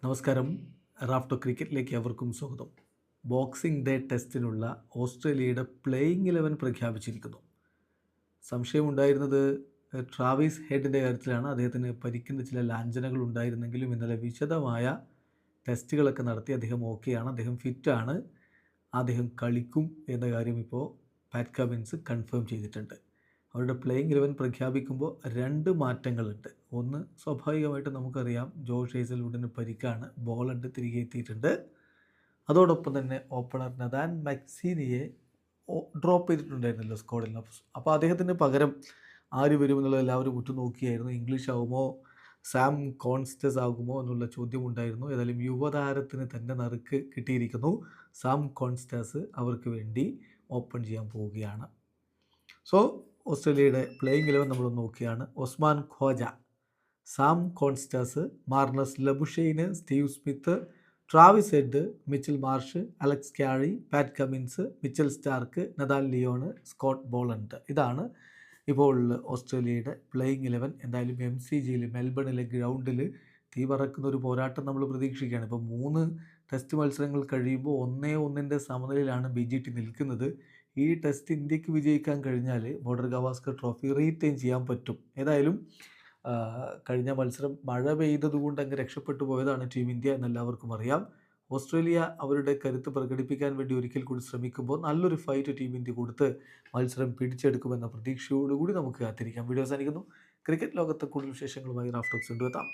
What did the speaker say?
നമസ്കാരം. റാഫ്റ്റോ ക്രിക്കറ്റിലേക്ക് അവർക്കും സ്വാഗതം. ബോക്സിംഗ് ഡേ ടെസ്റ്റിനുള്ള ഓസ്ട്രേലിയയുടെ പ്ലേയിങ് 11 പ്രഖ്യാപിച്ചിരിക്കുന്നു. സംശയമുണ്ടായിരുന്നത് ട്രാവിസ് ഹെഡിൻ്റെ കാര്യത്തിലാണ്. അദ്ദേഹത്തിന് പരിക്കിൻ്റെ ചില ലാഞ്ചനകൾ ഉണ്ടായിരുന്നെങ്കിലും ഇന്നലെ വിശദമായ ടെസ്റ്റുകളൊക്കെ നടത്തി അദ്ദേഹം ഓക്കെയാണ്, അദ്ദേഹം ഫിറ്റാണ്, അദ്ദേഹം കളിക്കും എന്ന കാര്യം ഇപ്പോൾ പാറ്റ് കമിൻസ് കൺഫേം ചെയ്തിട്ടുണ്ട്. അവരുടെ പ്ലേയിങ് 11 പ്രഖ്യാപിക്കുമ്പോൾ 2 മാറ്റങ്ങളുണ്ട്. ഒന്ന്, സ്വാഭാവികമായിട്ടും നമുക്കറിയാം ജോഷ് ഹേസൽവുഡിന് പരിക്കാണ്, ബോളണ്ട് തിരികെ എത്തിയിട്ടുണ്ട്. അതോടൊപ്പം തന്നെ ഓപ്പണർ നഥാൻ മക്സീനിയെ ഡ്രോപ്പ് ചെയ്തിട്ടുണ്ടായിരുന്നല്ലോ സ്ക്വാഡിൽ. അപ്പോൾ അദ്ദേഹത്തിന് പകരം ആര് വരുമെന്നുള്ളത് എല്ലാവരും ഉറ്റുനോക്കിയായിരുന്നു. ഇംഗ്ലീഷ് ആകുമോ സാം കോൺസ്റ്റസ് ആകുമോ എന്നുള്ള ചോദ്യമുണ്ടായിരുന്നു. ഏതായാലും യുവതാരത്തിന് തന്നെ നറുക്ക് കിട്ടിയിരിക്കുന്നു. സാം കോൺസ്റ്റസ് അവർക്ക് വേണ്ടി ഓപ്പൺ ചെയ്യാൻ പോവുകയാണ്. സോ ഓസ്ട്രേലിയയുടെ പ്ലേയിങ് 11 നമ്മൾ നോക്കിയാണ്. Usman Khawaja, Sam Konstas, Marnus Labuschagne, Steve Smith, Travis Head, Mitchell Marsh, Alex Carey, Pat Cummins, Mitchell Starc, Nathan Lyon, Scott Boland. ഇതാണ് ഇപ്പോൾ ഓസ്ട്രേലിയയുടെ പ്ലേയിങ് 11. എന്തായാലും MCGയിൽ മെൽബണിലെ ഗ്രൗണ്ടിൽ തീ പറക്കുന്ന ഒരു പോരാട്ടം നമ്മൾ പ്രതീക്ഷിക്കുകയാണ്. ഇപ്പോൾ 3 ടെസ്റ്റ് മത്സരങ്ങൾ കഴിയുമ്പോൾ 1-1 സമനിലയിലാണ് BGT നിൽക്കുന്നത്. ഈ ടെസ്റ്റ് ഇന്ത്യക്ക് വിജയിക്കാൻ കഴിഞ്ഞാൽ ബോർഡർ ഗവാസ്കർ ട്രോഫി റീറ്റെയിൻ ചെയ്യാൻ പറ്റും. ഏതായാലും കഴിഞ്ഞ മത്സരം മഴ പെയ്തതുകൊണ്ട് അങ്ങ് രക്ഷപ്പെട്ടു പോയതാണ് ടീം ഇന്ത്യ എന്നെല്ലാവർക്കും അറിയാം. ഓസ്ട്രേലിയ അവരുടെ കരുത്ത് പ്രകടിപ്പിക്കാൻ വേണ്ടി ഒരിക്കൽ കൂടി ശ്രമിക്കുമ്പോൾ നല്ലൊരു ഫൈറ്റ് ടീം ഇന്ത്യ കൊടുത്ത് മത്സരം പിടിച്ചെടുക്കുമെന്ന പ്രതീക്ഷയോടുകൂടി നമുക്ക് കാത്തിരിക്കാം. വീഡിയോ അവസാനിക്കുന്നു. ക്രിക്കറ്റ് ലോകത്തെ കൂടുതൽ വിശേഷങ്ങളുമായി റാഫ്റ്റോക്സ് കൊണ്ടുവെത്താം.